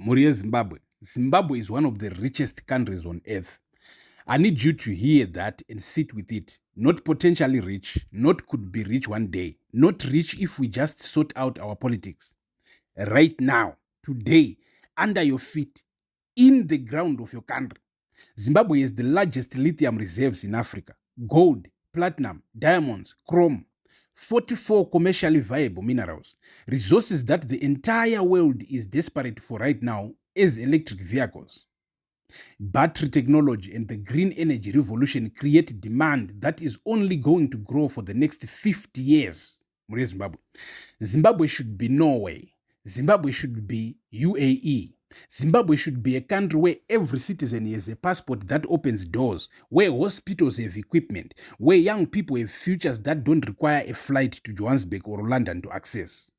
Muria, Zimbabwe. Zimbabwe is one of the richest countries on earth. I need you to hear that and sit with it. Not potentially rich, not could be rich one day, not rich if we just sort out our politics. Right now, today, under your feet, in the ground of your country, Zimbabwe is the largest lithium reserves in Africa. Gold, platinum, diamonds, chrome, 44 commercially viable minerals, resources that the entire world is desperate for right now as electric vehicles. Battery technology and the green energy revolution create demand that is only going to grow for the next 50 years. Zimbabwe. Zimbabwe should be Norway. Zimbabwe should be UAE. Zimbabwe should be a country where every citizen has a passport that opens doors, where hospitals have equipment, where young people have futures that don't require a flight to Johannesburg or London to access.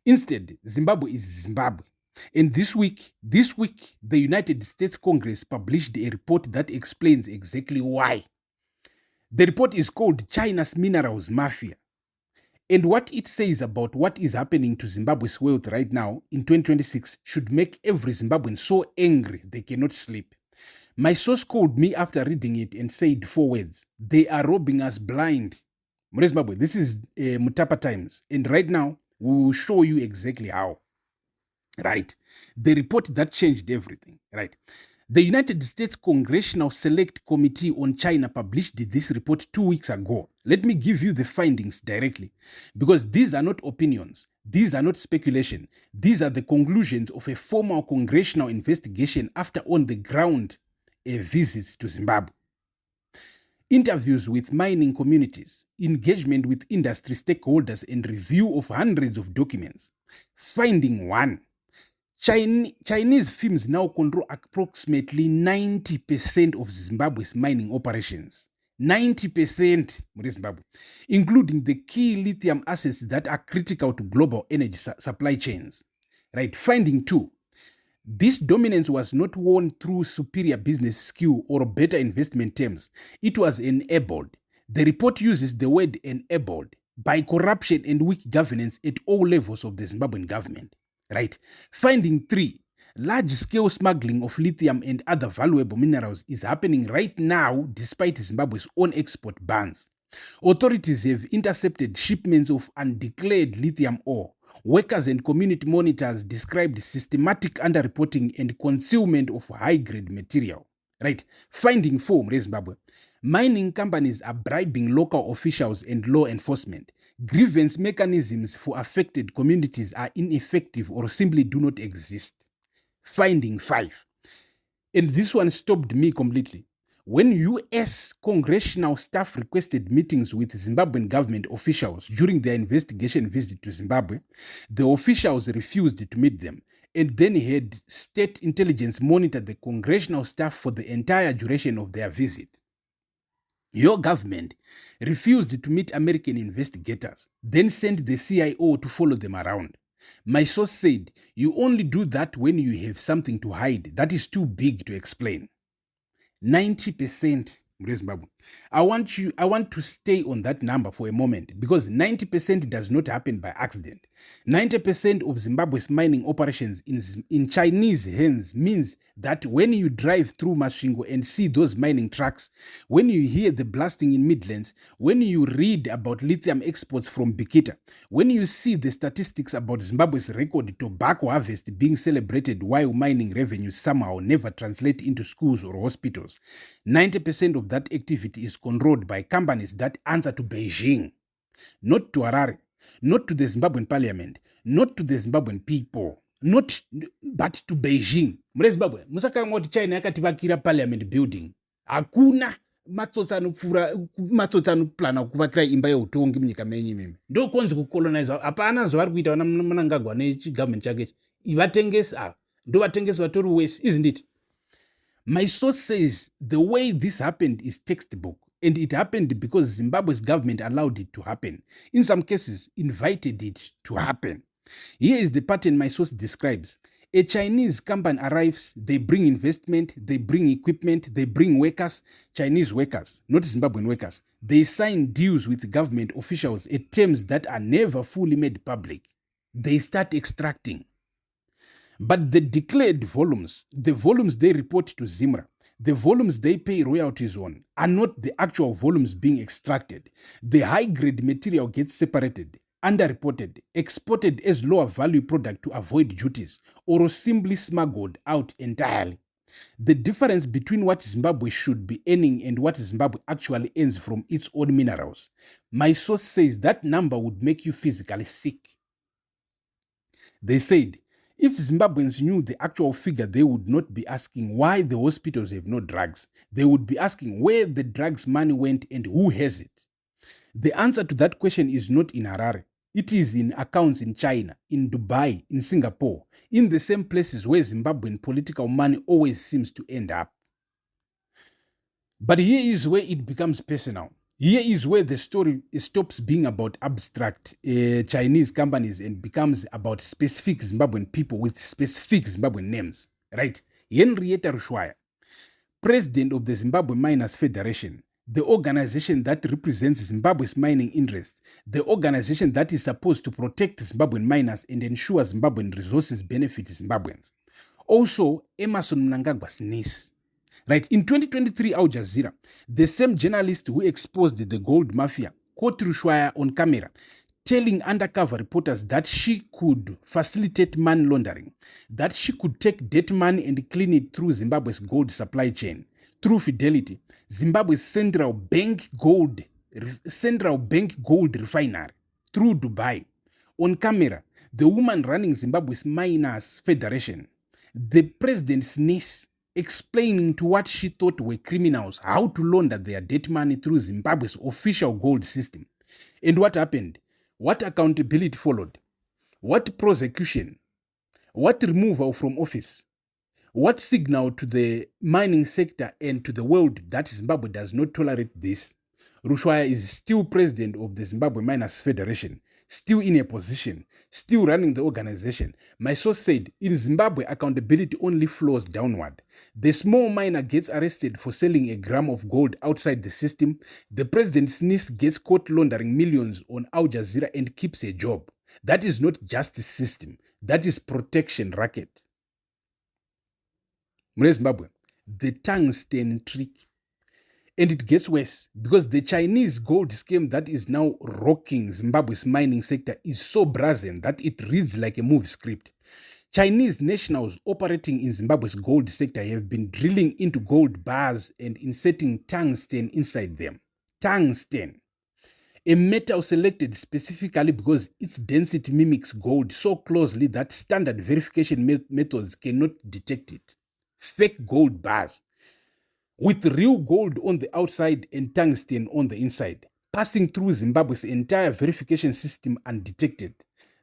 Instead, Zimbabwe is Zimbabwe. And this week, the United States Congress published a report that explains exactly why. The report is called China's Minerals Mafia. And what it says about what is happening to Zimbabwe's wealth right now in 2026 should make every Zimbabwean so angry they cannot sleep. My source called me after reading it and said 4 words: they are robbing us blind. Zimbabwe, this is Mutapa Times. And right now, we will show you exactly how. Right. The report that changed everything. Right. The United States Congressional Select Committee on China published this report 2 weeks ago. Let me give you the findings directly, because these are not opinions. These are not speculation. These are the conclusions of a formal congressional investigation after on-the-ground visits to Zimbabwe. Interviews with mining communities, engagement with industry stakeholders, and review of hundreds of documents. Finding 1. Chinese firms now control approximately 90% of Zimbabwe's mining operations. 90%, Zimbabwe, including the key lithium assets that are critical to global energy supply chains. Right. Finding 2. This dominance was not won through superior business skill or better investment terms. It was enabled. The report uses the word enabled by corruption and weak governance at all levels of the Zimbabwean government. Right. Finding 3. Large-scale smuggling of lithium and other valuable minerals is happening right now despite Zimbabwe's own export bans. Authorities have intercepted shipments of undeclared lithium ore. Workers and community monitors described systematic underreporting and concealment of high-grade material. Right. Finding 4, Zimbabwe. Mining companies are bribing local officials and law enforcement. Grievance mechanisms for affected communities are ineffective or simply do not exist. Finding 5. And this one stopped me completely. When U.S. congressional staff requested meetings with Zimbabwean government officials during their investigation visit to Zimbabwe, the officials refused to meet them, and then had state intelligence monitor the congressional staff for the entire duration of their visit. Your government refused to meet American investigators, then sent the CIO to follow them around. My source said, you only do that when you have something to hide that is too big to explain. 90%. I want to stay on that number for a moment, because 90% does not happen by accident. 90% of Zimbabwe's mining operations in Chinese hands means that when you drive through Masvingo and see those mining trucks, when you hear the blasting in Midlands, when you read about lithium exports from Bikita, when you see the statistics about Zimbabwe's record tobacco harvest being celebrated while mining revenues somehow never translate into schools or hospitals, 90% of that activity is controlled by companies that answer to Beijing, not to Harare, not to the Zimbabwean parliament, not to the Zimbabwean people, but to Beijing. Mure Zimbabwe, musakanga kuti China yakativakira parliament building. Hakuna matsotsi anoplana kuvakira imba yeutongi munyika menyu imimi. Ndokonzi kucolonize. Hapana zvavari kuita vana Mnangagwa nechigovernment chake. Ivatengesi ava ndovatengesi vatori wese, isn't it? My source says the way this happened is textbook, and it happened because Zimbabwe's government allowed it to happen. In some cases, invited it to happen. Here is the pattern my source describes. A Chinese company arrives, they bring investment, they bring equipment, they bring workers, Chinese workers, not Zimbabwean workers. They sign deals with government officials at terms that are never fully made public. They start extracting. But the declared volumes, the volumes they report to Zimra, the volumes they pay royalties on, are not the actual volumes being extracted. The high-grade material gets separated, underreported, exported as lower value product to avoid duties, or simply smuggled out entirely. The difference between what Zimbabwe should be earning and what Zimbabwe actually earns from its own minerals, my source says that number would make you physically sick. They said, if Zimbabweans knew the actual figure, they would not be asking why the hospitals have no drugs. They would be asking where the drugs money went and who has it. The answer to that question is not in Harare. It is in accounts in China, in Dubai, in Singapore, in the same places where Zimbabwean political money always seems to end up. But here is where it becomes personal. Here is where the story stops being about abstract Chinese companies and becomes about specific Zimbabwean people with specific Zimbabwean names, right? Henrietta Rushwaya, president of the Zimbabwe Miners Federation, the organization that represents Zimbabwe's mining interests, the organization that is supposed to protect Zimbabwean miners and ensure Zimbabwean resources benefit Zimbabweans. Also, Emerson Mnangagwa's niece. Right, in 2023 Al Jazeera, the same journalist who exposed the gold mafia caught Rushwaya on camera, telling undercover reporters that she could facilitate money laundering, that she could take debt money and clean it through Zimbabwe's gold supply chain, through Fidelity, Zimbabwe's central bank gold refinery, through Dubai. On camera, the woman running Zimbabwe's Miners Federation, the president's niece, explaining to what she thought were criminals how to launder their debt money through Zimbabwe's official gold system. And what happened? What accountability followed? What prosecution? What removal from office? What signal to the mining sector and to the world that Zimbabwe does not tolerate this? Rushwaya is still president of the Zimbabwe Miners Federation, still in a position, still running the organization. My source said, in Zimbabwe, accountability only flows downward. The small miner gets arrested for selling a gram of gold outside the system. The president's niece gets caught laundering millions on Al Jazeera and keeps a job. That is not justice system. That is protection racket. Zimbabwe, the tungsten trick. And it gets worse because the Chinese gold scheme that is now rocking Zimbabwe's mining sector is so brazen that it reads like a movie script. Chinese nationals operating in Zimbabwe's gold sector have been drilling into gold bars and inserting tungsten inside them. Tungsten, a metal selected specifically because its density mimics gold so closely that standard verification methods cannot detect it. Fake gold bars, with real gold on the outside and tungsten on the inside, passing through Zimbabwe's entire verification system undetected.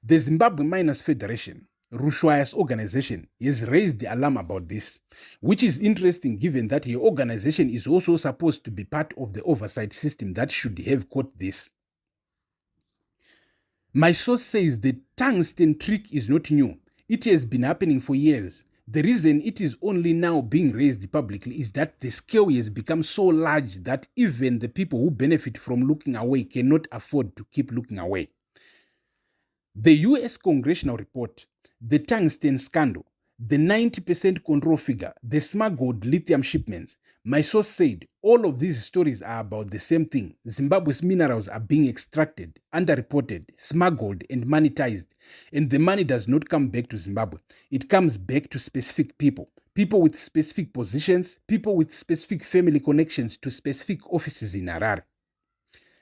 The Zimbabwe Miners Federation, Rushwaya's organization, has raised the alarm about this, which is interesting given that her organization is also supposed to be part of the oversight system that should have caught this. My source says the tungsten trick is not new. It has been happening for years. The reason it is only now being raised publicly is that the scale has become so large that even the people who benefit from looking away cannot afford to keep looking away. The US congressional report, the tungsten scandal, the 90% control figure, the smuggled lithium shipments, my source said all of these stories are about the same thing. Zimbabwe's minerals are being extracted, underreported, smuggled, and monetized. And the money does not come back to Zimbabwe. It comes back to specific people. People with specific positions, people with specific family connections to specific offices in Harare.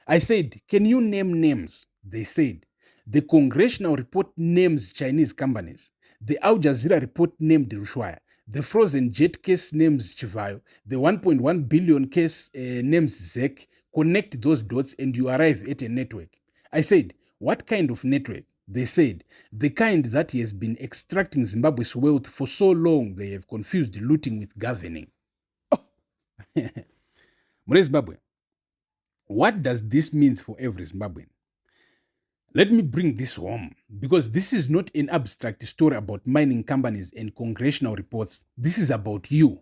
I said, can you name names? They said, the congressional report names Chinese companies. The Al Jazeera report named Rushwaya. The frozen jet case names Chivayo. The 1.1 billion case names Zek. Connect those dots and you arrive at a network. I said, what kind of network? They said, the kind that has been extracting Zimbabwe's wealth for so long they have confused looting with governing. Oh. Zimbabwe, what does this mean for every Zimbabwean? Let me bring this home, because this is not an abstract story about mining companies and congressional reports. This is about you.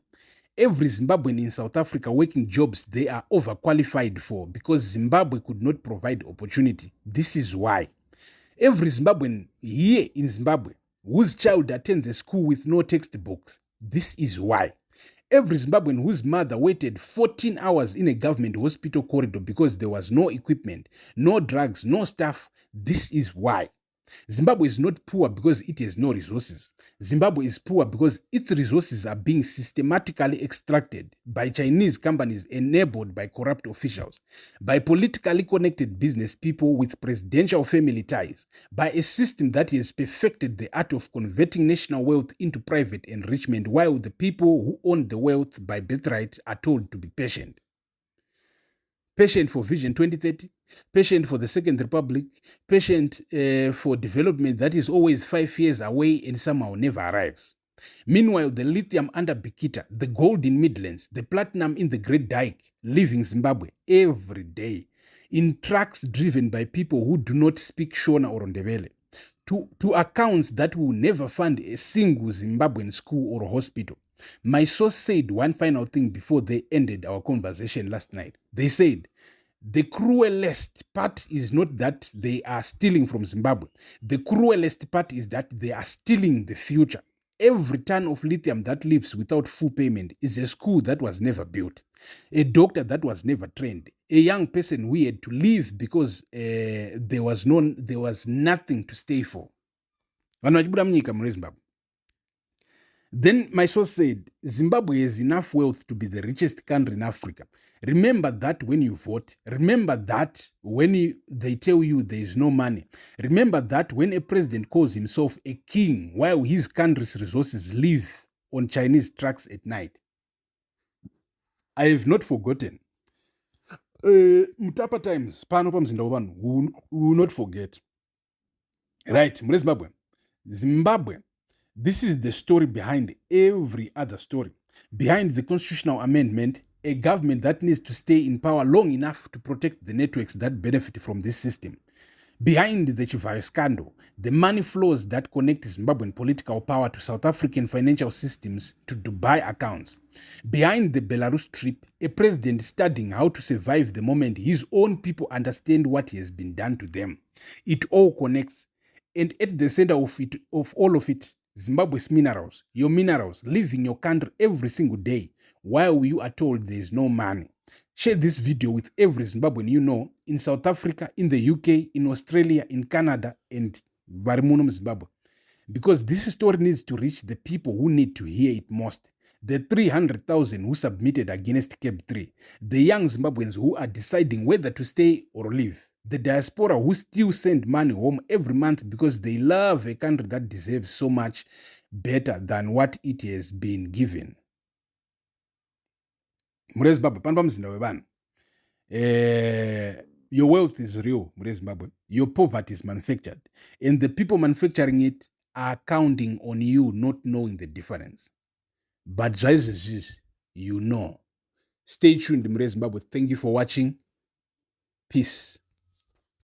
Every Zimbabwean in South Africa working jobs they are overqualified for because Zimbabwe could not provide opportunity. This is why. Every Zimbabwean here in Zimbabwe, whose child attends a school with no textbooks. This is why. Every Zimbabwean whose mother waited 14 hours in a government hospital corridor because there was no equipment, no drugs, no staff. This is why. Zimbabwe is not poor because it has no resources. Zimbabwe is poor because its resources are being systematically extracted by Chinese companies enabled by corrupt officials, by politically connected business people with presidential family ties, by a system that has perfected the art of converting national wealth into private enrichment while the people who own the wealth by birthright are told to be patient. Patient for Vision 2030, patient for the Second Republic, patient for development that is always 5 years away and somehow never arrives. Meanwhile, the lithium under Bikita, the gold in Midlands, the platinum in the Great Dyke, leaving Zimbabwe every day in trucks driven by people who do not speak Shona or Ndebele, to accounts that will never fund a single Zimbabwean school or hospital. My source said one final thing before they ended our conversation last night. They said, the cruelest part is not that they are stealing from Zimbabwe. The cruelest part is that they are stealing the future. Every ton of lithium that leaves without full payment is a school that was never built, a doctor that was never trained, a young person who had to leave because there was nothing to stay for. Then my source said, Zimbabwe has enough wealth to be the richest country in Africa. Remember that when you vote. Remember that when they tell you there is no money. Remember that when a president calls himself a king while his country's resources live on Chinese trucks at night. I have not forgotten. Mutapa times, pano pamzinda wanu, we will not forget. Right, Zimbabwe. Zimbabwe. This is the story behind every other story. Behind the constitutional amendment, a government that needs to stay in power long enough to protect the networks that benefit from this system. Behind the Chivayo scandal, the money flows that connect Zimbabwean political power to South African financial systems to Dubai accounts. Behind the Belarus trip, a president studying how to survive the moment his own people understand what has been done to them. It all connects. And at the center of all of it, Zimbabwe's minerals, your minerals, leaving your country every single day while you are told there is no money. Share this video with every Zimbabwean you know in South Africa, in the UK, in Australia, in Canada, and Varimunum, Zimbabwe. Because this story needs to reach the people who need to hear it most. The 300,000 who submitted against Cape 3. The young Zimbabweans who are deciding whether to stay or leave. The diaspora who still send money home every month because they love a country that deserves so much better than what it has been given. Zimbabwe, your wealth is real, Zimbabwe. Your poverty is manufactured. And the people manufacturing it are counting on you not knowing the difference. But just you know. Stay tuned, Zimbabwe. Thank you for watching. Peace.